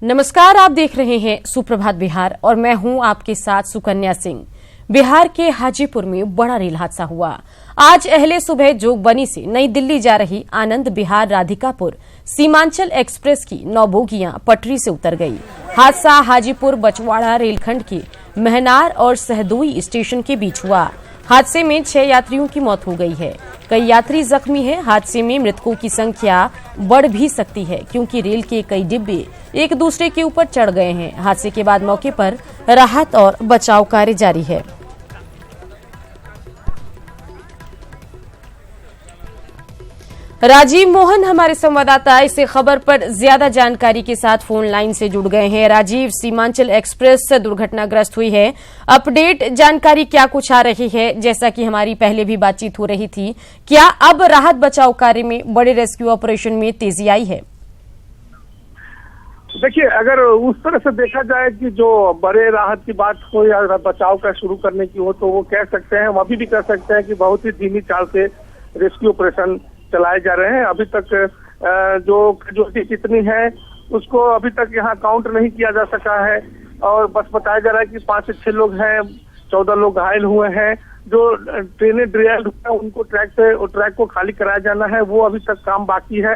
नमस्कार, आप देख रहे हैं सुप्रभात बिहार और मैं हूं आपके साथ सुकन्या सिंह। बिहार के हाजीपुर में बड़ा रेल हादसा हुआ। आज अहले सुबह जोगबनी से नई दिल्ली जा रही आनंद विहार राधिकापुर सीमांचल एक्सप्रेस की 9 बोगियां पटरी से उतर गई। हादसा हाजीपुर बछवाड़ा रेलखंड के महनार और सहदोई स्टेशन के बीच हुआ। हादसे में 6 यात्रियों की मौत हो गई है। कई यात्री जख्मी हैं। हादसे में मृतकों की संख्या बढ़ भी सकती है क्योंकि रेल के कई डिब्बे एक दूसरे के ऊपर चढ़ गए हैं। हादसे के बाद मौके पर राहत और बचाव कार्य जारी है। राजीव मोहन हमारे संवाददाता इस खबर पर ज्यादा जानकारी के साथ फोन लाइन से जुड़ गए हैं। राजीव, सीमांचल एक्सप्रेस दुर्घटनाग्रस्त हुई है, अपडेट जानकारी क्या कुछ आ रही है? जैसा कि हमारी पहले भी बातचीत हो रही थी, क्या अब राहत बचाव कार्य में बड़े रेस्क्यू ऑपरेशन में तेजी आई है? देखिए, अगर उस तरह से देखा जाए कि जो बड़े राहत की बात हो या बचाव का शुरू करने की हो तो वो कह सकते हैं, हम अभी भी कह सकते हैं कि बहुत ही धीमी चाल से रेस्क्यू ऑपरेशन चलाए जा रहे हैं। अभी तक जो कैजुअल्टी कितनी है उसको अभी तक यहाँ काउंट नहीं किया जा सका है और बस बताया जा रहा है कि 5 से 6 लोग हैं, 14 लोग घायल हुए हैं। जो ट्रेनें डिरेल्ड हुए हैं उनको ट्रैक को खाली कराया जाना है, वो अभी तक काम बाकी है।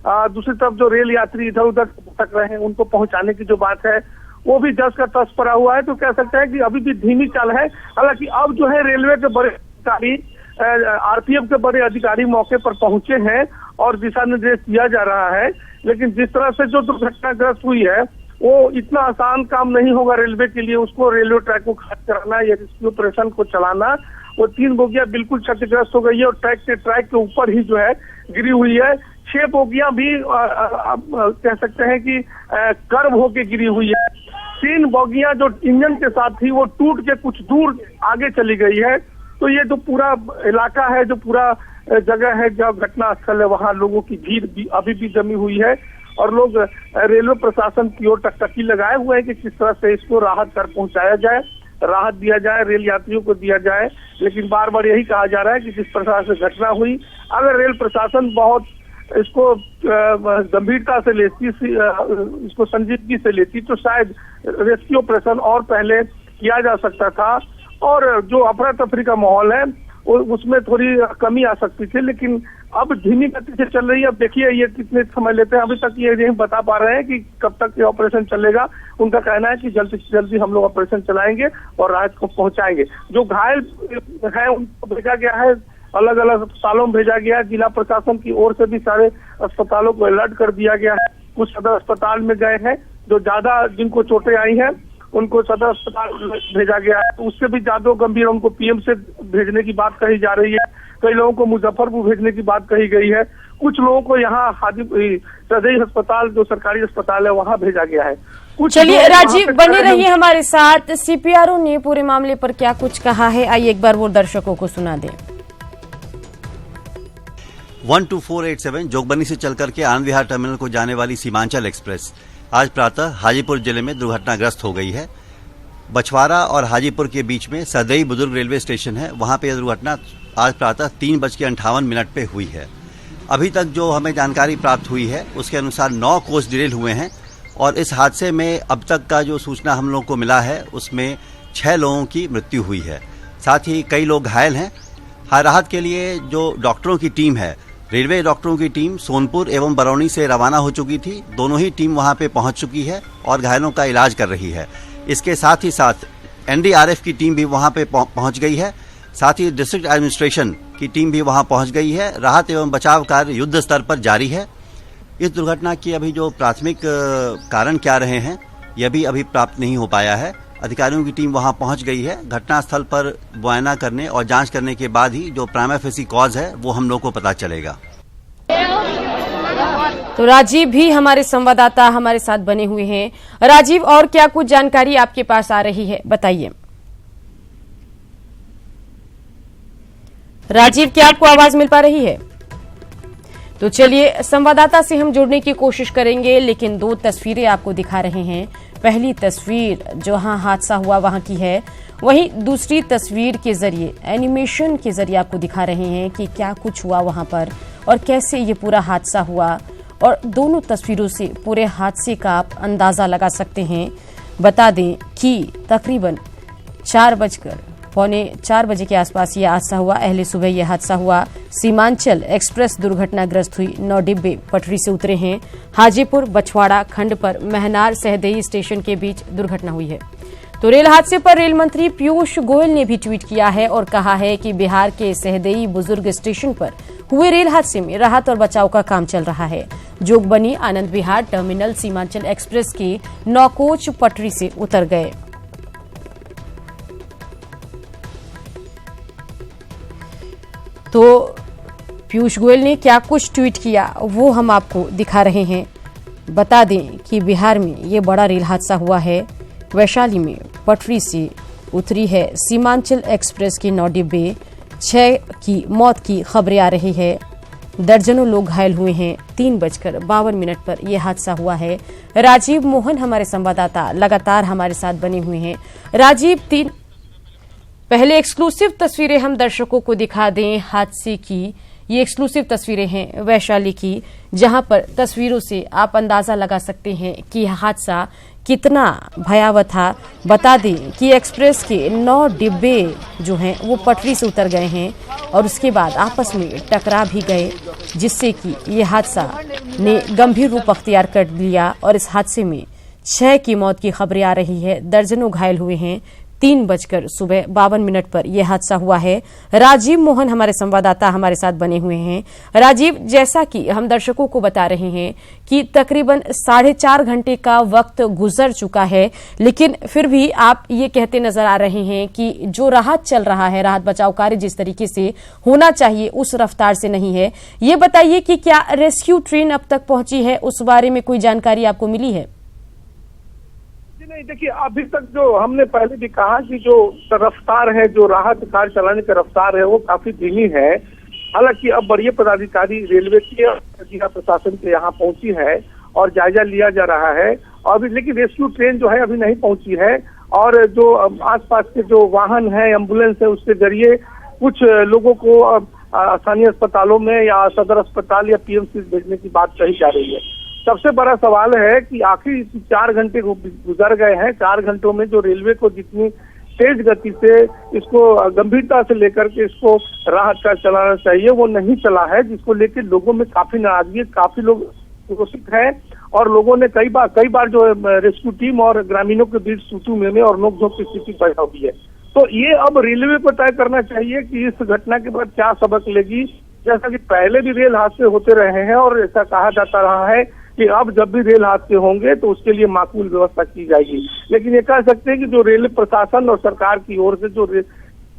दूसरी तरफ जो रेल यात्री इधर उधर भटक रहे हैं उनको पहुंचाने की जो बात है वो भी जस का तस पड़ा हुआ है। तो कह सकते हैं कि अभी भी धीमी चाल है। हालांकि अब जो है रेलवे के बड़े अधिकारी, आरपीएफ के बड़े अधिकारी मौके पर पहुंचे हैं और दिशा निर्देश दिया जा रहा है। लेकिन जिस तरह से जो दुर्घटनाग्रस्त हुई है वो इतना आसान काम नहीं होगा रेलवे के लिए। उसको रेलवे ट्रैक को खाली कराना या रेस्क्यू ऑपरेशन को चलाना। वो 3 बोगियां बिल्कुल क्षतिग्रस्त हो गई है और ट्रैक के ऊपर ही जो है गिरी हुई है। 6 बोगियां भी कह सकते हैं कि कर्व होके गिरी हुई है। 3 बोगियां जो इंजन के साथ थी वो टूट के कुछ दूर आगे चली गई है। तो ये जो पूरा इलाका है, जो पूरा जगह है जहाँ घटना स्थल है, वहाँ लोगों की भीड़ भी अभी भी जमी हुई है और लोग रेलवे प्रशासन की ओर टकटकी लगाए हुए हैं कि किस तरह से इसको राहत कर पहुंचाया जाए, राहत दिया जाए, रेल यात्रियों को दिया जाए। लेकिन बार बार यही कहा जा रहा है कि जिस प्रकार से घटना हुई, अगर रेल प्रशासन बहुत इसको गंभीरता से लेती, इसको संजीदगी से लेती तो शायद रेस्क्यू ऑपरेशन और पहले किया जा सकता था और जो अफरा तफरी का माहौल है उसमें थोड़ी कमी आ सकती थी। लेकिन अब धीमी गति से चल रही है। अब देखिए ये कितने समय लेते हैं, अभी तक ये नहीं बता पा रहे हैं कि कब तक ये ऑपरेशन चलेगा। उनका कहना है कि जल्दी से जल्दी हम लोग ऑपरेशन चलाएंगे और राहत को पहुंचाएंगे। जो घायल है उनको भेजा गया है, अलग अलग अस्पतालों में भेजा गया है। जिला प्रशासन की ओर से भी सारे अस्पतालों को अलर्ट कर दिया गया है। कुछ सदर अस्पताल में गए हैं, जो ज्यादा जिनको चोटें आई हैं उनको सदर अस्पताल भेजा गया है। तो उससे भी ज्यादा गंभीर उनको पीएम से भेजने की बात कही जा रही है। कई लोगों को मुजफ्फरपुर भेजने की बात कही गई है। कुछ लोगों को यहाँ सदई अस्पताल जो सरकारी अस्पताल है वहाँ भेजा गया है। चलिए राजीव, बने रहिए हमारे साथ। सीपीआरओ ने पूरे मामले पर क्या कुछ कहा है, आइए एक बार वो दर्शकों को सुना दें। 12487 जोगबनी से चलकर के आनंद विहार टर्मिनल को जाने वाली सीमांचल एक्सप्रेस आज प्रातः हाजीपुर जिले में दुर्घटनाग्रस्त हो गई है। बछवाड़ा और हाजीपुर के बीच में सदई बुजुर्ग रेलवे स्टेशन है, वहां पे यह दुर्घटना आज प्रातः 3:58 पे हुई है। अभी तक जो हमें जानकारी प्राप्त हुई है उसके अनुसार 9 कोच डिरेल हुए हैं और इस हादसे में अब तक का जो सूचना हम लोगों को मिला है उसमें 6 लोगों की मृत्यु हुई है। साथ ही कई लोग घायल हैं। राहत के लिए जो डॉक्टरों की टीम है, रेलवे डॉक्टरों की टीम सोनपुर एवं बरौनी से रवाना हो चुकी थी। दोनों ही टीम वहां पे पहुंच चुकी है और घायलों का इलाज कर रही है। इसके साथ ही साथ एनडीआरएफ की टीम भी वहां पे पहुंच गई है। साथ ही डिस्ट्रिक्ट एडमिनिस्ट्रेशन की टीम भी वहां पहुंच गई है। राहत एवं बचाव कार्य युद्ध स्तर पर जारी है। इस दुर्घटना की अभी जो प्राथमिक कारण क्या रहे हैं यह भी अभी प्राप्त नहीं हो पाया है। अधिकारियों की टीम वहां पहुंच गई है। घटनास्थल पर मुआयना करने और जांच करने के बाद ही जो प्राइमा फेसी कॉज है वो हम लोग को पता चलेगा। तो राजीव भी हमारे संवाददाता हमारे साथ बने हुए हैं। राजीव, और क्या कुछ जानकारी आपके पास आ रही है, बताइए। राजीव, क्या आपको आवाज मिल पा रही है? तो चलिए संवाददाता से हम जुड़ने की कोशिश करेंगे, लेकिन 2 तस्वीरें आपको दिखा रहे हैं। पहली तस्वीर जहां हादसा हुआ वहां की है, वहीं दूसरी तस्वीर के जरिए, एनिमेशन के जरिए आपको दिखा रहे हैं कि क्या कुछ हुआ वहां पर और कैसे ये पूरा हादसा हुआ और दोनों तस्वीरों से पूरे हादसे का आप अंदाजा लगा सकते हैं। बता दें कि तकरीबन 4:45 बजे के आसपास ये हादसा हुआ। अहले सुबह यह हादसा हुआ। सीमांचल एक्सप्रेस दुर्घटनाग्रस्त हुई। 9 डिब्बे पटरी से उतरे हैं। हाजीपुर बछवाड़ा खंड पर महनार सहदेई स्टेशन के बीच दुर्घटना हुई है। तो रेल हादसे पर रेल मंत्री पीयूष गोयल ने भी ट्वीट किया है और कहा है कि बिहार के सहदेई बुजुर्ग स्टेशन पर हुए रेल हादसे में राहत और बचाव का काम चल रहा है। जोगबनी आनंद विहार टर्मिनल सीमांचल एक्सप्रेस के 9 कोच पटरी से उतर गए। तो पीयूष गोयल ने क्या कुछ ट्वीट किया वो हम आपको दिखा रहे हैं। बता दें कि बिहार में ये बड़ा रेल हादसा हुआ है। वैशाली में पटरी से उतरी है सीमांचल एक्सप्रेस के 9 डिब्बे। 6 की मौत की खबरें आ रही है। दर्जनों लोग घायल हुए हैं। 3:52 पर यह हादसा हुआ है। राजीव मोहन हमारे संवाददाता लगातार हमारे साथ बने हुए हैं। राजीव, पहले एक्सक्लूसिव तस्वीरें हम दर्शकों को दिखा दें हादसे की। ये एक्सक्लूसिव तस्वीरें हैं वैशाली की, जहां पर तस्वीरों से आप अंदाजा लगा सकते हैं कि यह हादसा कितना भयावह था। बता दें कि एक्सप्रेस के 9 डिब्बे जो हैं वो पटरी से उतर गए हैं और उसके बाद आपस में टकरा भी गए, जिससे कि ये हादसा ने गंभीर रूप अख्तियार कर लिया और इस हादसे में 6 की मौत की खबरें आ रही है। दर्जनों घायल हुए हैं। 3:52 पर यह हादसा हुआ है। राजीव मोहन हमारे संवाददाता हमारे साथ बने हुए हैं। राजीव, जैसा कि हम दर्शकों को बता रहे हैं कि तकरीबन 4.5 घंटे का वक्त गुजर चुका है, लेकिन फिर भी आप ये कहते नजर आ रहे हैं कि जो राहत चल रहा है, राहत बचाव कार्य जिस तरीके से होना चाहिए उस रफ्तार से नहीं है। ये बताइए कि क्या रेस्क्यू ट्रेन अब तक पहुंची है, उस बारे में कोई जानकारी आपको मिली है? नहीं, देखिए अभी तक जो हमने पहले भी कहा कि जो रफ्तार है, जो राहत कार्य चलाने की रफ्तार है वो काफी धीमी है। हालांकि अब वरीय पदाधिकारी रेलवे के जिला प्रशासन के यहाँ पहुंची है और जायजा लिया जा रहा है। और लेकिन रेस्क्यू ट्रेन जो है अभी नहीं पहुंची है और जो आसपास के जो वाहन है, एम्बुलेंस है, उसके जरिए कुछ लोगों को स्थानीय अस्पतालों में या सदर अस्पताल या पीएमसी भेजने की बात कही जा रही है। सबसे बड़ा सवाल है कि आखिर 4 घंटे गुजर गए हैं। 4 घंटों में जो रेलवे को जितनी तेज गति से इसको गंभीरता से लेकर के इसको राहत का चलाना चाहिए वो नहीं चला है, जिसको लेकर लोगों में काफी नाराजगी, काफी लोग क्रोशित हैं और लोगों ने कई बार जो रेस्क्यू टीम और ग्रामीणों के बीच सूतू में और नोकझोंक की स्थिति पैदा हुई है। तो ये अब रेलवे को तय करना चाहिए कि इस घटना के बाद क्या सबक लेगी। जैसा कि पहले भी रेल हादसे होते रहे हैं और ऐसा कहा जाता रहा है कि अब जब भी रेल हादसे होंगे तो उसके लिए माकूल व्यवस्था की जाएगी। लेकिन ये कह सकते हैं कि जो रेल प्रशासन और सरकार की ओर से जो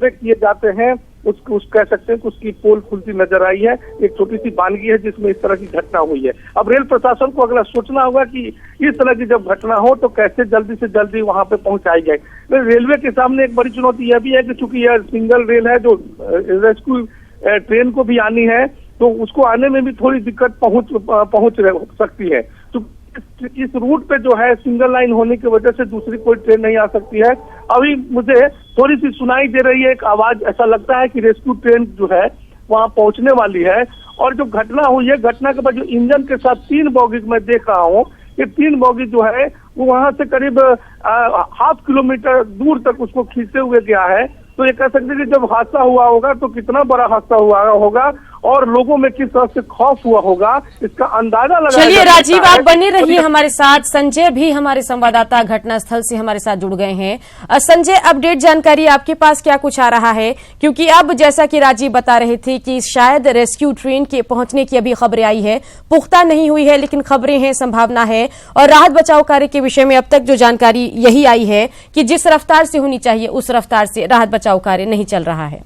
किए जाते हैं उस कह सकते हैं कि उसकी पोल खुलती नजर आई है। एक छोटी सी बानगी है जिसमें इस तरह की घटना हुई है। अब रेल प्रशासन को अगला सोचना होगा कि इस तरह की जब घटना हो तो कैसे जल्दी से जल्दी वहां पे पहुंचाई जाए। रेलवे के सामने एक बड़ी चुनौती यह भी है कि चूंकि यह सिंगल रेल है, जो रेस्क्यू ट्रेन को भी आनी है तो उसको आने में भी थोड़ी दिक्कत पहुंच सकती है। तो इस रूट पे जो है सिंगल लाइन होने की वजह से दूसरी कोई ट्रेन नहीं आ सकती है। अभी मुझे थोड़ी सी सुनाई दे रही है एक आवाज, ऐसा लगता है कि रेस्क्यू ट्रेन जो है वहां पहुंचने वाली है। और जो घटना हुई है, घटना के बाद जो इंजन के साथ 3 बॉगी मैं देख रहा हूँ, ये 3 बॉगी जो है वो वहां से करीब ½ किलोमीटर दूर तक उसको खींचते हुए गया है। तो ये कह सकते हैं कि जब हादसा हुआ होगा तो कितना बड़ा हादसा हुआ होगा और लोगों में किस तरह से खौफ हुआ होगा, इसका अंदाजा लगा। चलिए राजीव, आप बने रहिए हमारे साथ। संजय भी हमारे संवाददाता घटनास्थल से हमारे साथ जुड़ गए हैं। संजय, अपडेट जानकारी आपके पास क्या कुछ आ रहा है? क्योंकि अब जैसा कि राजीव बता रहे थे कि शायद रेस्क्यू ट्रेन के पहुंचने की अभी खबरें आई है, पुख्ता नहीं हुई है लेकिन खबरें हैं, संभावना है। और राहत बचाव कार्य के विषय में अब तक जो जानकारी यही आई है कि जिस रफ्तार से होनी चाहिए उस रफ्तार से राहत बचाव कार्य नहीं चल रहा है।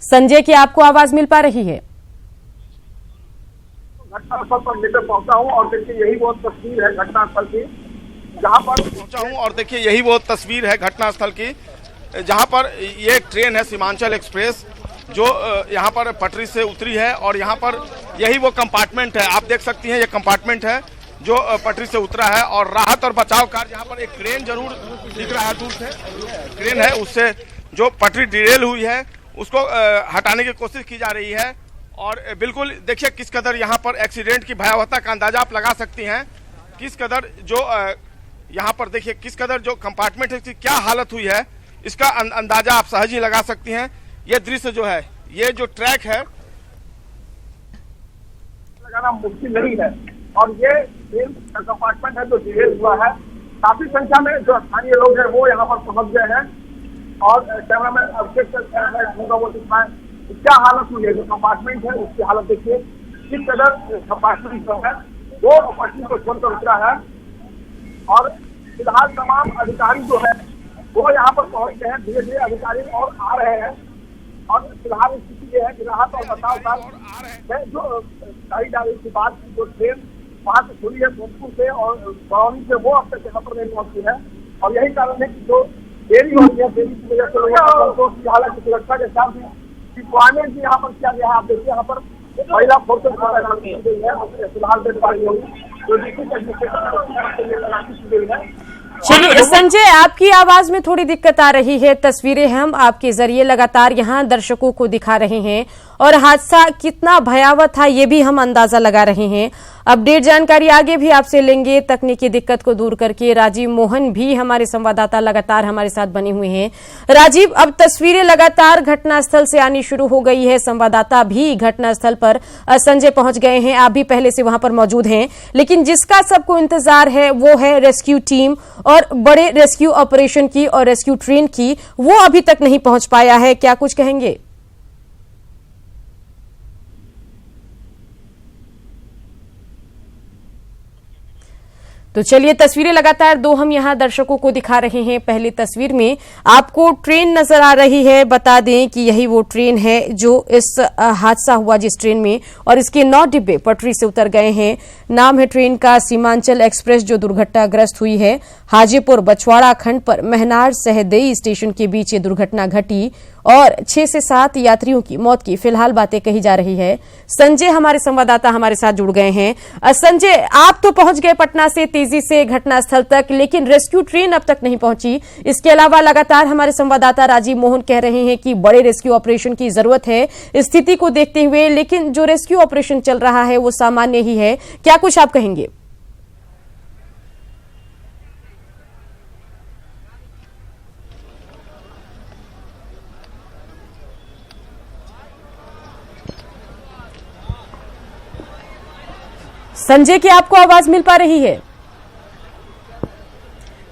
संजय, की आपको आवाज मिल पा रही है? घटनास्थल पर लेकर पहुंचा हूं और देखिए यही वो तस्वीर है घटनास्थल की, जहां पर पहुंचा हूं और देखिए यही वो तस्वीर है घटनास्थल की, जहां पर ये ट्रेन है सीमांचल एक्सप्रेस जो यहां पर पटरी से उतरी है और यहां पर यही वो कंपार्टमेंट है। आप देख सकती हैं ये कंपार्टमेंट है जो पटरी से उतरा है और राहत और बचाव कार्य, यहाँ पर एक क्रेन जरूर दिख रहा है दूर से, क्रेन है उससे जो पटरी डिरेल हुई है उसको हटाने की कोशिश की जा रही है। और बिल्कुल देखिए किस कदर यहाँ पर एक्सीडेंट की भयावहता का अंदाजा आप लगा सकती हैं। किस कदर जो यहाँ पर देखिए किस कदर जो कंपार्टमेंट है इसकी क्या हालत हुई है, इसका अंदाजा आप सहज ही लगा सकती हैं। ये दृश्य जो है, ये जो ट्रैक है लगाना मुश्किल नहीं है। और ये कंपार्टमेंट है जो डिटेल हुआ है, काफी संख्या में जो स्थानीय लोग हैं वो यहाँ पर पहुंच गए हैं। और कैमरामैन अभिषेक वो दिखाएं क्या हालत हुई है। जो कंपार्टमेंट है उसकी हालत देखिए, किस कदर कंपार्टमेंट जो है वो पटरी को छोड़कर उतरा है। और फिलहाल तमाम अधिकारी जो है वो यहाँ पर पहुंच गए हैं, धीरे धीरे अधिकारी और आ रहे हैं। और फिलहाल स्थिति ये है कि राहत और बचाव का जो गाड़ी डाली की बात की, जो ट्रेन वहां से खुली है भोजपुर से और बरौनी से, वो अब तक यहाँ पर नहीं पहुंची है। और यही कारण है कि जो देरी हो रही है, देरी की वजह से लोगों की हालत की सुरक्षा के साथ रिक्वायरमेंट भी यहाँ पर किया गया है। आप देखिए यहाँ पर महिला फोर्सेज की गई है, फिलहाल डेड पाई होगी जो चलिए संजय, आपकी आवाज में थोड़ी दिक्कत आ रही है। तस्वीरें हम आपके जरिए लगातार यहाँ दर्शकों को दिखा रहे हैं और हादसा कितना भयावह था ये भी हम अंदाजा लगा रहे हैं। अपडेट जानकारी आगे भी आपसे लेंगे। तकनीकी दिक्कत को दूर करके राजीव मोहन भी हमारे संवाददाता लगातार हमारे साथ बने हुए हैं। राजीव, अब तस्वीरें लगातार घटनास्थल से आनी शुरू हो गई है। संवाददाता भी घटनास्थल पर संजय पहुंच गए हैं, आप भी पहले से वहां पर मौजूद हैं। लेकिन जिसका सबको इंतजार है वो है रेस्क्यू टीम और बड़े रेस्क्यू ऑपरेशन की और रेस्क्यू ट्रेन की, वो अभी तक नहीं पहुंच पाया है। क्या कुछ कहेंगे? तो चलिए तस्वीरें लगातार दो हम यहां दर्शकों को दिखा रहे हैं। पहली तस्वीर में आपको ट्रेन नजर आ रही है। बता दें कि यही वो ट्रेन है जो इस हादसा हुआ जिस ट्रेन में, और इसके 9 डिब्बे पटरी से उतर गए हैं। नाम है ट्रेन का सीमांचल एक्सप्रेस, जो दुर्घटनाग्रस्त हुई है। हाजीपुर बछवाड़ा खंड पर महनार सहदेई स्टेशन के बीच ये दुर्घटना घटी और 6 से 7 यात्रियों की मौत की फिलहाल बातें कही जा रही है। संजय हमारे संवाददाता हमारे साथ जुड़ गए हैं। संजय, आप तो पहुंच गए पटना से तेजी से घटनास्थल तक, लेकिन रेस्क्यू ट्रेन अब तक नहीं पहुंची। इसके अलावा लगातार हमारे संवाददाता राजीव मोहन कह रहे हैं कि बड़े रेस्क्यू ऑपरेशन की जरूरत है स्थिति को देखते हुए, लेकिन जो रेस्क्यू ऑपरेशन चल रहा है वो सामान्य ही है। क्या कुछ आप कहेंगे? संजय, की आपको आवाज मिल पा रही है?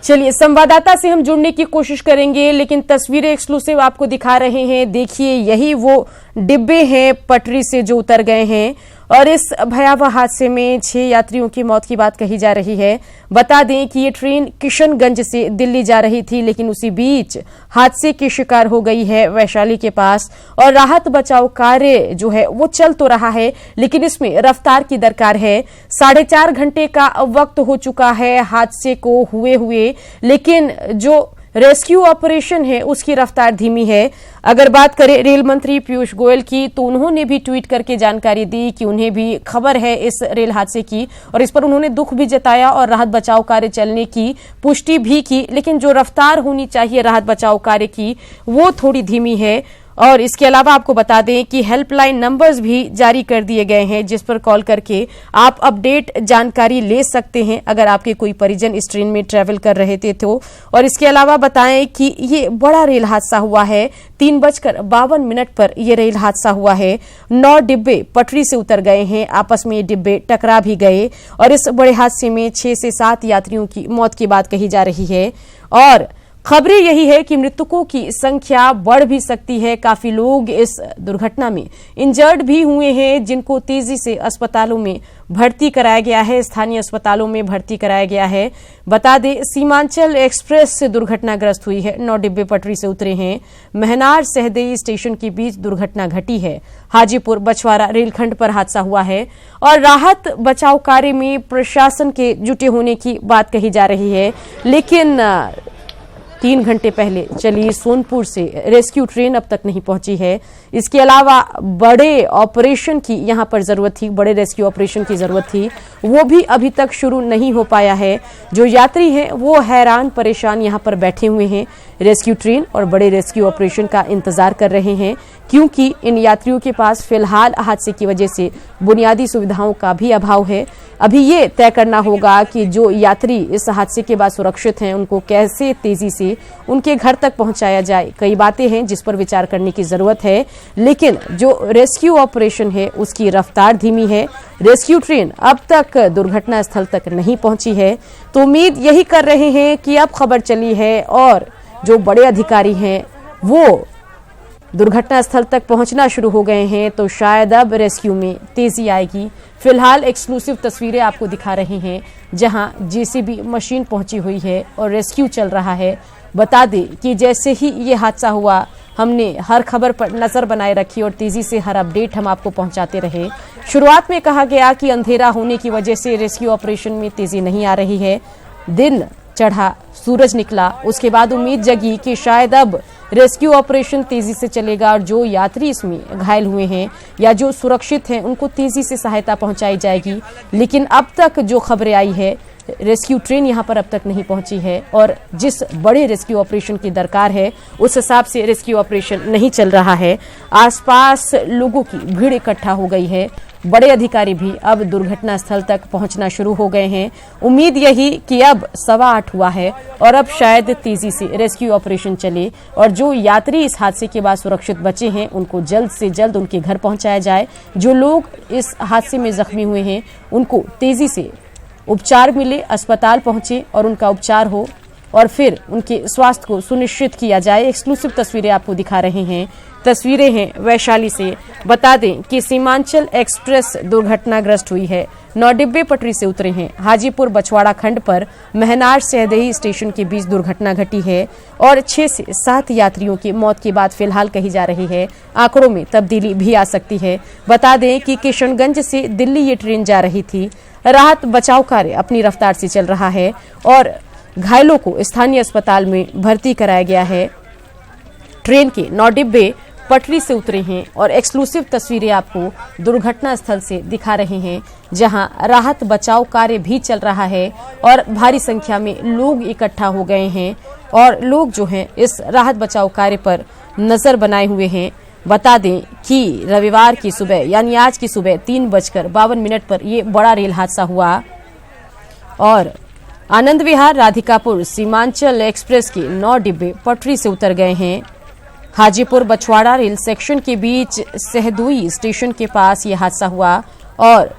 चलिए संवाददाता से हम जुड़ने की कोशिश करेंगे, लेकिन तस्वीरें एक्सक्लूसिव आपको दिखा रहे हैं। देखिए यही वो डिब्बे हैं पटरी से जो उतर गए हैं और इस भयावह हादसे में 6 यात्रियों की मौत की बात कही जा रही है। बता दें कि ये ट्रेन किशनगंज से दिल्ली जा रही थी, लेकिन उसी बीच हादसे की शिकार हो गई है वैशाली के पास। और राहत बचाव कार्य जो है वो चल तो रहा है, लेकिन इसमें रफ्तार की दरकार है। 4.5 घंटे का वक्त हो चुका है हादसे को हुए, लेकिन जो रेस्क्यू ऑपरेशन है उसकी रफ्तार धीमी है। अगर बात करें रेल मंत्री पीयूष गोयल की, तो उन्होंने भी ट्वीट करके जानकारी दी कि उन्हें भी खबर है इस रेल हादसे की और इस पर उन्होंने दुख भी जताया और राहत बचाव कार्य चलने की पुष्टि भी की। लेकिन जो रफ्तार होनी चाहिए राहत बचाव कार्य की वो थोड़ी धीमी है। और इसके अलावा आपको बता दें कि हेल्पलाइन नंबर्स भी जारी कर दिए गए हैं, जिस पर कॉल करके आप अपडेट जानकारी ले सकते हैं अगर आपके कोई परिजन इस ट्रेन में ट्रेवल कर रहे थे तो। और इसके अलावा बताएं कि ये बड़ा रेल हादसा हुआ है। 3:52 पर यह रेल हादसा हुआ है। 9 डिब्बे पटरी से उतर गए हैं, आपस में ये डिब्बे टकरा भी गए और इस बड़े हादसे में 6 से 7 यात्रियों की मौत की बात कही जा रही है। और खबरें यही है कि मृतकों की संख्या बढ़ भी सकती है। काफी लोग इस दुर्घटना में इंजर्ड भी हुए हैं, जिनको तेजी से अस्पतालों में भर्ती कराया गया है, स्थानीय अस्पतालों में भर्ती कराया गया है। बता दें सीमांचल एक्सप्रेस से दुर्घटनाग्रस्त हुई है। 9 डिब्बे पटरी से उतरे हैं। महनार सहदेई स्टेशन के बीच दुर्घटना घटी है। हाजीपुर बछवाड़ा रेलखंड पर हादसा हुआ है और राहत बचाव कार्य में प्रशासन के जुटे होने की बात कही जा रही है। लेकिन 3 घंटे पहले चली सोनपुर से रेस्क्यू ट्रेन अब तक नहीं पहुंची है। इसके अलावा बड़े ऑपरेशन की यहां पर जरूरत थी, बड़े रेस्क्यू ऑपरेशन की जरूरत थी, वो भी अभी तक शुरू नहीं हो पाया है। जो यात्री हैं वो हैरान परेशान यहां पर बैठे हुए हैं, रेस्क्यू ट्रेन और बड़े रेस्क्यू ऑपरेशन का इंतजार कर रहे हैं, क्योंकि इन यात्रियों के पास फिलहाल हादसे की वजह से बुनियादी सुविधाओं का भी अभाव है। अभी ये तय करना होगा कि जो यात्री इस हादसे के बाद सुरक्षित हैं उनको कैसे तेजी से उनके घर तक पहुंचाया जाए। कई बातें हैं जिस पर विचार करने की जरूरत है, लेकिन जो रेस्क्यू ऑपरेशन है उसकी रफ्तार धीमी है। रेस्क्यू ट्रेन अब तक दुर्घटना स्थल तक नहीं पहुंची है, तो उम्मीद यही कर रहे हैं कि अब खबर चली है और जो बड़े अधिकारी हैं वो दुर्घटना स्थल तक पहुंचना शुरू हो गए हैं, तो शायद अब रेस्क्यू में तेजी आएगी। फिलहाल एक्सक्लूसिव तस्वीरें आपको दिखा रहे हैं जहां जेसीबी मशीन पहुंची हुई है और रेस्क्यू चल रहा है। बता दें कि जैसे ही ये हादसा हुआ हमने हर खबर पर नजर बनाए रखी और तेजी से हर अपडेट हम आपको पहुंचाते रहे। शुरुआत में कहा गया कि अंधेरा होने की वजह से रेस्क्यू ऑपरेशन में तेजी नहीं आ रही है। दिन चढ़ा, सूरज निकला, उसके बाद उम्मीद जगी कि शायद अब रेस्क्यू ऑपरेशन तेजी से चलेगा और जो यात्री इसमें घायल हुए हैं या जो सुरक्षित हैं उनको तेजी से सहायता पहुंचाई जाएगी। लेकिन अब तक जो खबरें आई है, रेस्क्यू ट्रेन यहां पर अब तक नहीं पहुंची है और जिस बड़े रेस्क्यू ऑपरेशन की दरकार है उस हिसाब से रेस्क्यू ऑपरेशन नहीं चल रहा है। आसपास लोगों की भीड़ इकट्ठा हो गई है। बड़े अधिकारी भी अब दुर्घटना स्थल तक पहुंचना शुरू हो गए हैं। उम्मीद यही कि अब 8:15 हुआ है और अब शायद तेजी से रेस्क्यू ऑपरेशन चले और जो यात्री इस हादसे के बाद सुरक्षित बचे हैं उनको जल्द से जल्द उनके घर पहुंचाया जाए। जो लोग इस हादसे में जख्मी हुए हैं उनको तेजी से उपचार मिले, अस्पताल पहुंचे और उनका उपचार हो और फिर उनके स्वास्थ्य को सुनिश्चित किया जाए। एक्सक्लूसिव तस्वीरें आपको दिखा रहे हैं। तस्वीरें हैं वैशाली से। बता दें कि सीमांचल एक्सप्रेस दुर्घटनाग्रस्त हुई है। 9 डिब्बे पटरी से उतरे हैं। हाजीपुर बछवाड़ा खंड पर महनार सहदेही स्टेशन के बीच दुर्घटना घटी है और 6 से 7 यात्रियों की मौत की बात फिलहाल कही जा रही है। आंकड़ों में तब्दीली भी आ सकती है। बता दें कि किशनगंज से दिल्ली ये ट्रेन जा रही थी। राहत बचाव कार्य अपनी रफ्तार से चल रहा है और घायलों को स्थानीय अस्पताल में भर्ती कराया गया है। ट्रेन के 9 डिब्बे पटरी से उतरे हैं और एक्सक्लूसिव तस्वीरें आपको दुर्घटना स्थल से दिखा रहे हैं जहां राहत बचाव कार्य भी चल रहा है और भारी संख्या में लोग इकट्ठा हो गए हैं और लोग जो हैं इस राहत बचाव कार्य पर नजर बनाए हुए हैं। बता दें कि रविवार की सुबह यानी आज की सुबह 3:52 पर यह बड़ा रेल हादसा हुआ और आनंद विहार राधिकापुर सीमांचल एक्सप्रेस के 9 डिब्बे पटरी से उतर गए हैं। हाजीपुर बछवाड़ा रेल सेक्शन के बीच सहदोई स्टेशन के पास यह हादसा हुआ और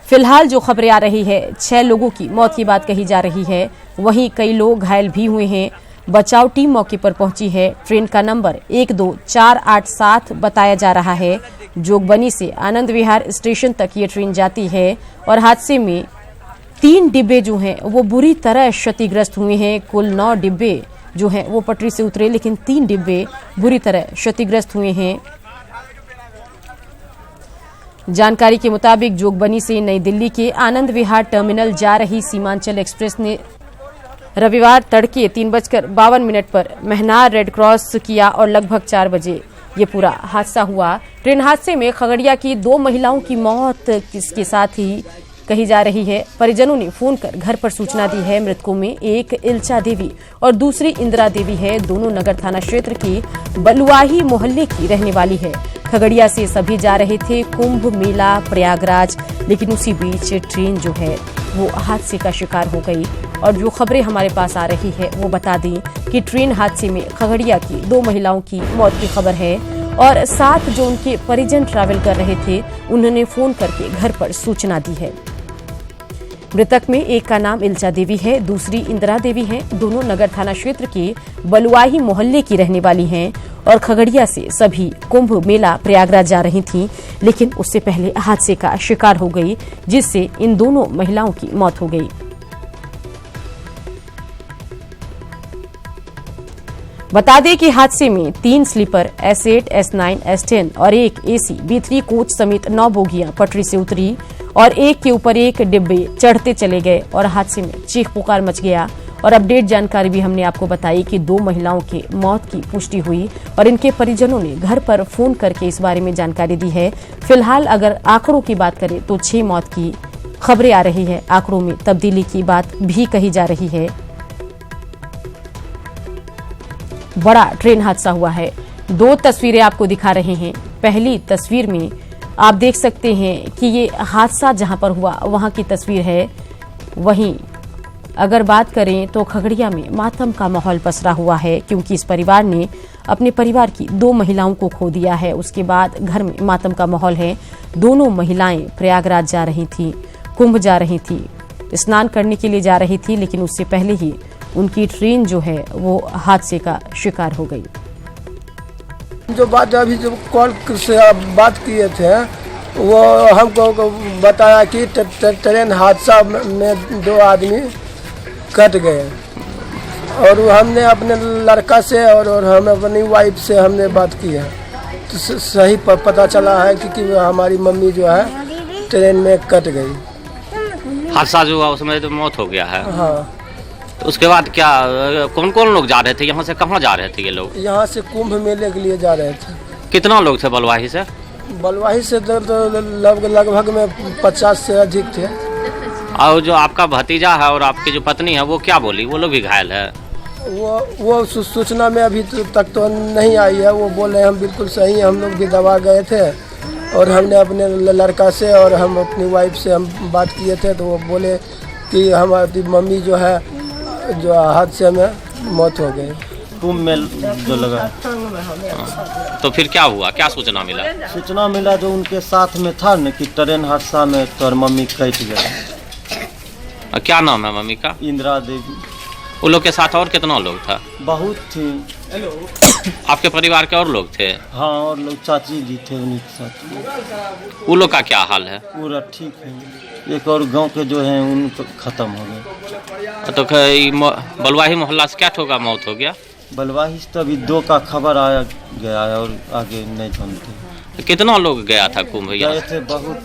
फिलहाल जो खबरें आ रही है 6 लोगों की मौत की बात कही जा रही है। वहीं कई लोग घायल भी हुए हैं। बचाव टीम मौके पर पहुंची है। ट्रेन का नंबर 12487 बताया जा रहा है। जोगबनी से आनंद विहार स्टेशन तक ये ट्रेन जाती है और हादसे में 3 डिब्बे जो हैं वो बुरी तरह क्षतिग्रस्त हुए हैं। कुल 9 डिब्बे जो हैं वो पटरी से उतरे, लेकिन 3 डिब्बे बुरी तरह क्षतिग्रस्त हुए हैं। जानकारी के मुताबिक जोगबनी से नई दिल्ली के आनंद विहार टर्मिनल जा रही सीमांचल एक्सप्रेस ने रविवार तड़के 3:52 पर महनार रेड क्रॉस किया और लगभग 4 बजे ये पूरा हादसा हुआ। ट्रेन हादसे में खगड़िया की 2 महिलाओं की मौत के साथ ही कही जा रही है। परिजनों ने फोन कर घर पर सूचना दी है। मृतकों में एक इल्चा देवी और दूसरी इंदिरा देवी है। दोनों नगर थाना क्षेत्र की बलुआही मोहल्ले की रहने वाली है। खगड़िया से सभी जा रहे थे कुंभ मेला प्रयागराज, लेकिन उसी बीच ट्रेन जो है वो हादसे का शिकार हो गई। और जो खबरें हमारे पास आ रही है वो बता दें कि ट्रेन हादसे में खगड़िया की 2 महिलाओं की मौत की खबर है और 7 जो उनके परिजन ट्रैवल कर रहे थे उन्होंने फोन करके घर पर सूचना दी है। मृतक में एक का नाम इल्चा देवी है, दूसरी इंदिरा देवी है। दोनों नगर थाना क्षेत्र के बलुआही मोहल्ले की रहने वाली हैं और खगड़िया से सभी कुंभ मेला प्रयागराज जा रही थीं, लेकिन उससे पहले हादसे का शिकार हो गई, जिससे इन दोनों महिलाओं की मौत हो गई। बता दें कि हादसे में 3 स्लीपर S8, S9, S10 और एक AC B3 कोच समेत 9 बोगियां पटरी से उतरी और एक के ऊपर एक डिब्बे चढ़ते चले गए और हादसे में चीख पुकार मच गया और अपडेट जानकारी भी हमने आपको बताई कि 2 महिलाओं के मौत की पुष्टि हुई और इनके परिजनों ने घर पर फोन करके इस बारे में जानकारी दी है। फिलहाल अगर आंकड़ों की बात करें तो 6 मौत की खबरें आ रही है। आंकड़ों में तब्दीली की बात भी कही जा रही है। बड़ा ट्रेन हादसा हुआ है। 2 तस्वीरें आपको दिखा रहे हैं। पहली तस्वीर में आप देख सकते हैं कि ये हादसा जहां पर हुआ वहां की तस्वीर है। वहीं अगर बात करें तो खगड़िया में मातम का माहौल पसरा हुआ है, क्योंकि इस परिवार ने अपने परिवार की 2 महिलाओं को खो दिया है। उसके बाद घर में मातम का माहौल है। दोनों महिलाएं प्रयागराज जा रही थी, कुंभ जा रही थी, स्नान करने के लिए जा रही थी, लेकिन उससे पहले ही उनकी ट्रेन जो है वो हादसे का शिकार हो गई। जो बात अभी जो कॉल से आप बात किए थे वो हमको बताया कि ट्रेन हादसा में 2 आदमी कट गए और हमने अपने लड़का से और हम अपनी वाइफ से हमने बात की है तो सही पता चला है कि हमारी मम्मी जो है ट्रेन में कट गई। हादसा जो हुआ उसमें तो मौत हो गया है। हाँ, तो उसके बाद क्या कौन कौन लोग जा रहे थे? यहाँ से कहाँ जा रहे थे ये लोग? यहाँ से कुंभ मेले के लिए जा रहे थे। कितना लोग थे बलवाही से? बलवाही से तो लगभग में 50 से अधिक थे। और जो आपका भतीजा है और आपकी जो पत्नी है वो क्या बोली? वो लोग भी घायल है? वो सूचना में अभी तक तो नहीं आई है। वो बोले हम बिल्कुल सही हैं, हम लोग भी दवा गए थे और हमने अपने लड़का से और हम अपनी वाइफ से हम बात किए थे तो वो बोले कि हमारी मम्मी जो है जो हादसे में मौत हो गई। कुंभ में जो लगा। तो फिर क्या हुआ? क्या सूचना मिला? सूचना मिला जो उनके साथ में था न कि ट्रेन हादसा में तो मम्मी कट गए। क्या नाम है मम्मी का? इंदिरा देवी। वो लोग के साथ और कितना लोग था? बहुत थी। आपके परिवार के और लोग थे? हाँ, और लोग चाची जी थे उन्हीं के साथ। वो लोग का क्या हाल है? पूरा ठीक है। एक और गांव के जो हैं उनको खत्म हो गए। तो बलवाही मोहल्ला से क्या ठोका मौत हो गया? बलवाही से तो अभी 2 का खबर आया गया है और आगे नहीं जानते। कितना लोग गया था कुंभ? गए थे बहुत।